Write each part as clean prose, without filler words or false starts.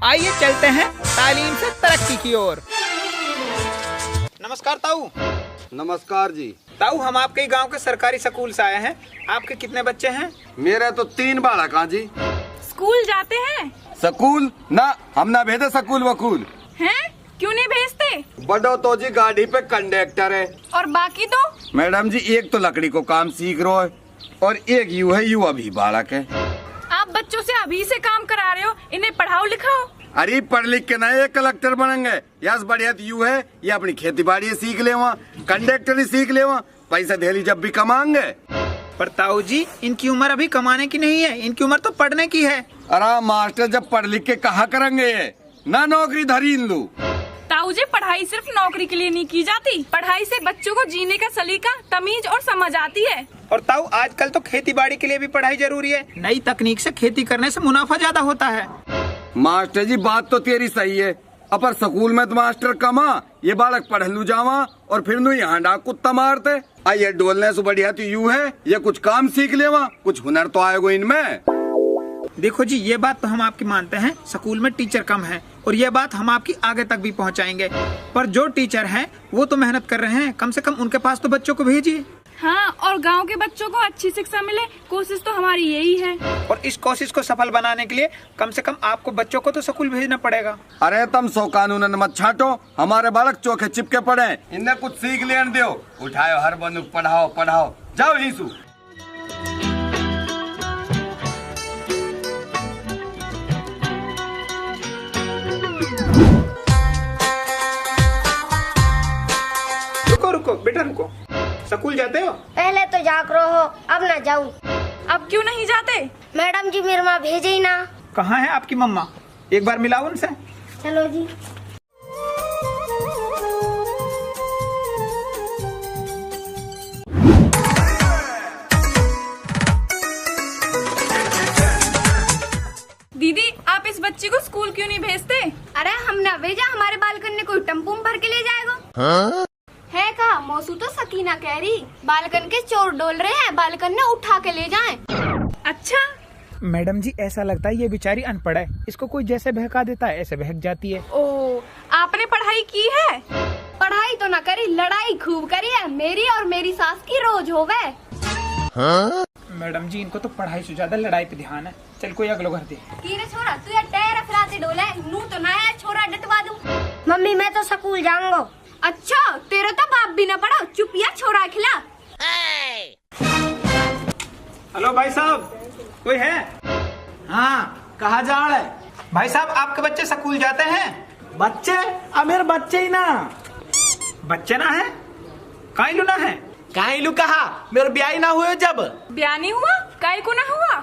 आइए चलते हैं तालीम से तरक्की की ओर। नमस्कार ताऊ। नमस्कार जी। ताऊ, हम आपके गांव के सरकारी स्कूल से आए हैं। आपके कितने बच्चे हैं? मेरे तो 3 बालक हैं जी। स्कूल जाते हैं? स्कूल ना, हम ना भेजे स्कूल वकूल। हैं? क्यों नहीं भेजते? बड़ो तो जी गाड़ी पे कंडक्टर है। और बाकी तो? मैडम जी, एक तो लकड़ी को काम सीख रहा है और एक यू है, यू अभी बालक है। आप बच्चों से अभी से काम करा रहे हो, इन्हें पढ़ाओ लिखाओ। अरे पढ़ लिख के नए कलेक्टर बनेंगे। यस बढ़िया तो यू है, ये अपनी खेती बाड़ी सीख ले, वहाँ कंडक्टर ही सीख ले, वहाँ पैसा धेली जब भी कमाएंगे। पर ताऊ जी, इनकी उम्र अभी कमाने की नहीं है, इनकी उम्र तो पढ़ने की है। अरे मास्टर, जब पढ़ लिख के कहा करेंगे ये, ना नौकरी धरी इन लू। ताऊ जी, पढ़ाई सिर्फ नौकरी के लिए नहीं की जाती, पढ़ाई से बच्चों को जीने का सलीका, तमीज और समझ आती है। और ताऊ, आजकल तो खेती बाड़ी के लिए भी पढ़ाई जरूरी है। नई तकनीक से खेती करने से मुनाफा ज्यादा होता है। मास्टर जी, बात तो तेरी सही है, अपर स्कूल में तो मास्टर कमा, ये बालक पढ़ लू जावा और फिर नु यहाँ डाक कुत्ता मारते। ये डोलने से बढ़िया तो यू है, ये कुछ काम सीख लेवा, कुछ हुनर तो आएगा इनमें। देखो जी, ये बात तो हम आपकी मानते हैं, स्कूल में टीचर कम है, और ये बात हम आपकी आगे तक भी पहुंचाएंगे। पर जो टीचर हैं वो तो मेहनत कर रहे हैं, कम से कम उनके पास तो बच्चों को भेजिए। हाँ, और गांव के बच्चों को अच्छी शिक्षा मिले, कोशिश तो हमारी यही है। और इस कोशिश को सफल बनाने के लिए कम से कम आपको बच्चों को तो स्कूल भेजना पड़ेगा। अरे तुम सो कानून मत छाटो, हमारे बालक चौके चिपके पड़े, इन्हें कुछ सीख लेने दो। उठाओ हर बंदूक, पढ़ाओ पढ़ाओ, जाओ हीसू। रुको रुको बेटा, रुको। स्कूल जाते हो? पहले तो जाग रहो हो, अब ना जाऊं। अब क्यों नहीं जाते? मैडम जी मेरे माँ भेजे ही ना। कहाँ है आपकी मम्मा? एक बार मिलाओ उनसे। चलो जी। दीदी, आप इस बच्ची को स्कूल क्यों नहीं भेजते? अरे हम ना भेजा, हमारे बालकन ने कोई टम्पू में भर के ले जाएगा। है का मौसू तो सकीना कह रही, बालकन के चोर डोल रहे हैं, बालकन ने उठा के ले जाएं। अच्छा मैडम जी, ऐसा लगता है ये बेचारी अनपढ़ है, इसको कोई जैसे बहका देता है ऐसे बहक जाती है। ओ, आपने पढ़ाई की है? पढ़ाई तो ना करी, लड़ाई खूब करी है, मेरी और मेरी सास की रोज होवे। मैडम जी, इनको तो पढ़ाई से ज्यादा लड़ाई पे ध्यान है। चल कोई अगलो घर दे। कीरे छोरा, तू ये टायर फराते डोले, नू तो ना है, छोरा डटवा दूं। मम्मी मैं तो स्कूल जाऊंगा। अच्छा, तेरा तो बाप भी ना पढ़ा, चुपिया छोरा खिला। हेलो भाई साहब, कोई है? हाँ, कहाँ जा रहे? भाई साहब, आपके बच्चे स्कूल जाते हैं? बच्चे? अब मेरे बच्चे ही ना। बच्चे ना है? काहे लू ना है? काहे कहा, मेरे ब्याह ना हुए जब। ब्याह नहीं हुआ? काहे को ना हुआ?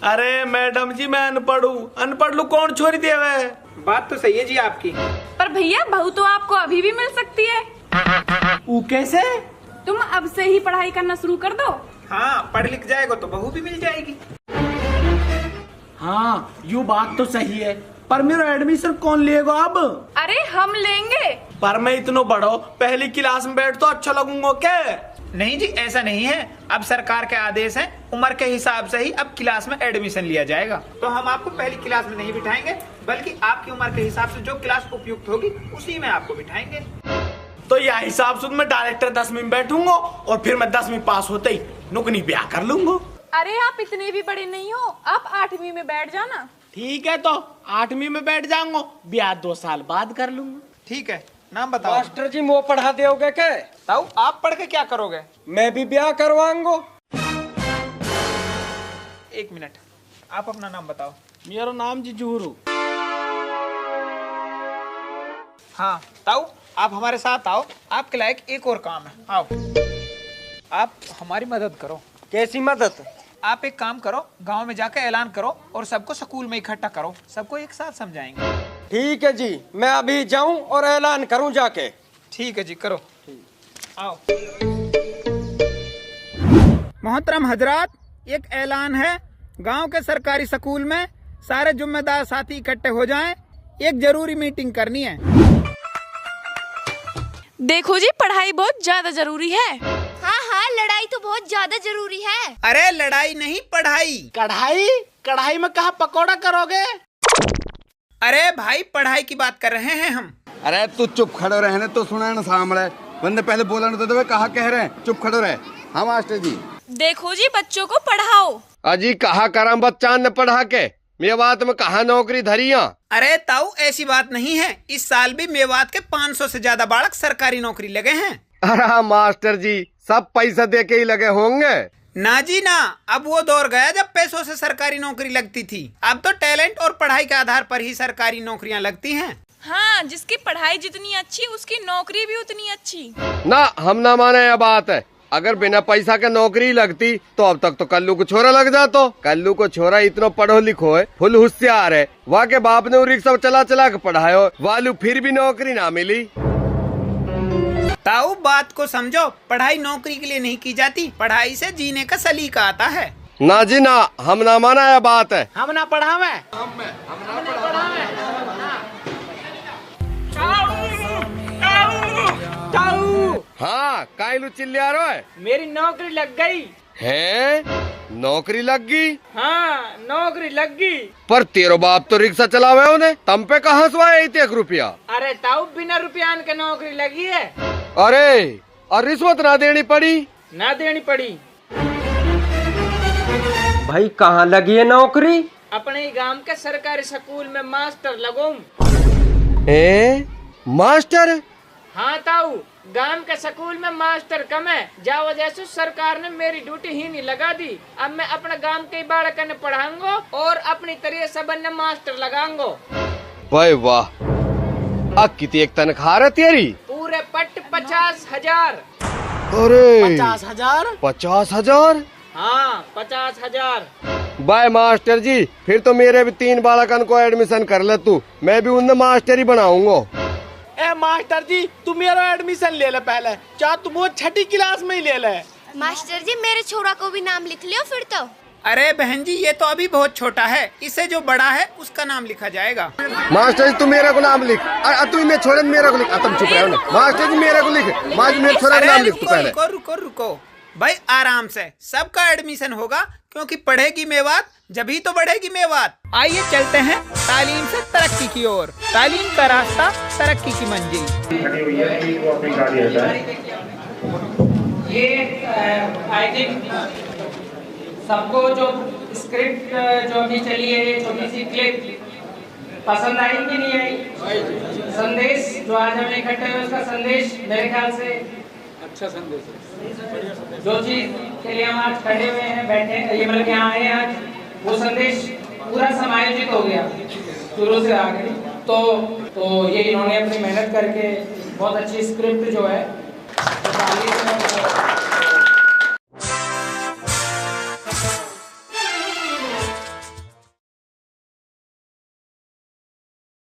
अरे मैडम जी, मैं अनपढ़ हूँ, अनपढ़ लू कौन छोड़ देवे। बात तो सही है जी आपकी। पर भैया, बहू तो आपको अभी भी मिल सकती है। वो कैसे? तुम अब से ही पढ़ाई करना शुरू कर दो। हाँ, पढ़ लिख जाएगा तो बहू भी मिल जाएगी। हाँ, यू बात तो सही है, पर मेरा एडमिशन कौन लेगा अब? अरे हम लेंगे। पर मैं इतना बड़ो, पहली क्लास में बैठ तो अच्छा लगूंगा क्या? नहीं जी, ऐसा नहीं है, अब सरकार के आदेश है, उम्र के हिसाब से ही अब क्लास में एडमिशन लिया जाएगा। तो हम आपको पहली क्लास में नहीं बिठाएंगे, बल्कि आपकी उम्र के हिसाब से जो क्लास उपयुक्त होगी उसी में आपको बिठाएंगे। तो यह हिसाब से मैं डायरेक्टर 10वीं में बैठूंगा और फिर मैं 10वीं पास होते ही नुकनी ब्याह कर लूंगा। अरे आप इतने भी बड़े नहीं हो, आप 8वीं में बैठ जाना। ठीक है, तो 8वीं में बैठ जाऊंगा, ब्याह 2 साल बाद कर लूंगा। ठीक है, नाम बताओ। मास्टर जी, वो पढ़ा दोगे क्या? ताऊ, आप पढ़ के क्या करोगे? मैं भी ब्याह करवाऊंगा। 1 मिनट, आप अपना नाम बताओ। मेरा नाम जी जूरू। हाँ ताऊ, आप हमारे साथ आओ, आपके लायक एक और काम है। आओ, आप हमारी मदद करो। कैसी मदद? आप एक काम करो, गांव में जाकर ऐलान करो और सबको स्कूल में इकट्ठा करो, सबको एक साथ समझाएंगे। ठीक है जी, मैं अभी जाऊं और ऐलान करूं जाके। ठीक है जी, करो। आओ। मोहतरम हजरात, एक ऐलान है, गांव के सरकारी स्कूल में सारे जिम्मेदार साथी इकट्ठे हो जाएं, एक जरूरी मीटिंग करनी है। देखो जी, पढ़ाई बहुत ज्यादा जरूरी है। हाँ हाँ, लड़ाई तो बहुत ज्यादा जरूरी है। अरे लड़ाई नहीं, पढ़ाई। कढ़ाई? कढ़ाई में कहा पकौड़ा करोगे? अरे भाई पढ़ाई की बात कर रहे हैं हम। अरे तू चुप खड़ो रहने तो सुना न सामने बंदे पहले बोला न तो कहा कह रहे हैं चुप खड़ो रहे। हाँ मास्टर जी। देखो जी बच्चों को पढ़ाओ। अजी कहा करम बच्चा ने पढ़ा के मेवात में कहा नौकरी धरिया। अरे ताऊ ऐसी बात नहीं है, इस साल भी मेवात के 500 से ज्यादा बालक सरकारी नौकरी लगे हैं। अरे मास्टर जी सब पैसा दे के ही लगे होंगे। ना जी ना, अब वो दौर गया जब पैसों से सरकारी नौकरी लगती थी। अब तो टैलेंट और पढ़ाई के आधार पर ही सरकारी नौकरियां लगती हैं। हाँ, जिसकी पढ़ाई जितनी अच्छी उसकी नौकरी भी उतनी अच्छी। ना हम ना माने यह बात है। अगर बिना पैसा के नौकरी लगती तो अब तक तो कल्लू को छोरा लग जातो। कल्लू को छोरा इतना पढ़ो लिखो है, फुल होशियार है। वहाँ के बाप ने रिक्शा चला चला के पढ़ायो, वालू फिर भी नौकरी ना मिली। ताऊ बात को समझो, पढ़ाई नौकरी के लिए नहीं की जाती, पढ़ाई से जीने का सलीका आता है। ना जी ना, हम ना माना यह बात है। हम ना पढ़ावे। हाँ काइलू चिल्ला रहा है। मेरी नौकरी लग गई है? नौकरी लग गई? हाँ नौकरी लग गई। पर तेरो बाप तो रिक्शा चलावे उन्हें, तम पे कहाँ से आया 1 रुपया? अरे ताऊ बिना रुपया के नौकरी लगी है। अरे और रिश्वत ना देनी पड़ी? ना देनी पड़ी। भाई कहाँ लगी है नौकरी? अपने ही गांव के सरकारी स्कूल में मास्टर लगूं। मास्टर? हाँ ताऊ, गांव के स्कूल में मास्टर कम है, जा वजह से सरकार ने मेरी ड्यूटी ही नहीं लगा दी। अब मैं अपने गांव के बालक ने पढ़ाऊंगा और अपनी तरह सबन ने मास्टर लगाऊंगा। भाई वाह, अब कितनी एक तनख्वाह है तेरी? पूरे पट 50,000। अरे 50,000? 50,000? हाँ 50,000। बाय मास्टर जी, फिर तो मेरे भी 3 बालकन को एडमिशन कर ले तू, मैं भी उन्हें मास्टर ही बनाऊंगा। ए मास्टर जी तू मेरा एडमिशन ले ले पहले, चाहे तुम वो 6ठी क्लास में ही ले ले। मास्टर जी मेरे छोरा को भी नाम लिख लियो फिर तो। अरे बहन जी ये तो अभी बहुत छोटा है, इससे जो बड़ा है उसका नाम लिखा जाएगा। मास्टर जी तू मेरे को नाम लिख। तू मैं छोड़े मेरे को लिख। तुम चुप रहो ना। मास्टर जी मेरे को लिख। मास्टर मेरे छोरा का नाम लिख तू पहले। रुको रुको रुको भाई, आराम से सबका एडमिशन होगा, क्योंकि पढ़ेगी मेवात जभी तो बढ़ेगी मेवात। आइए चलते हैं तालीम से तरक्की की ओर। तालीम का रास्ता तरक्की की मंजिल। ये आई थिंक सबको जो स्क्रिप्ट जो अभी चली है, ये छोटी सी क्लिप पसंद आई कि नहीं आई? संदेश जो आज हम इकट्ठे हुए उसका संदेश मेरे ख्याल से अच्छा संदेश है। जो चीज के लिए हम आज खड़े हुए हैं, बैठे हैं, ये मतलब यहाँ आए आज, वो संदेश पूरा समायोजित हो गया शुरू से आगे। तो ये इन्होंने अपनी मेहनत करके बहुत अच्छी स्क्रिप्ट जो है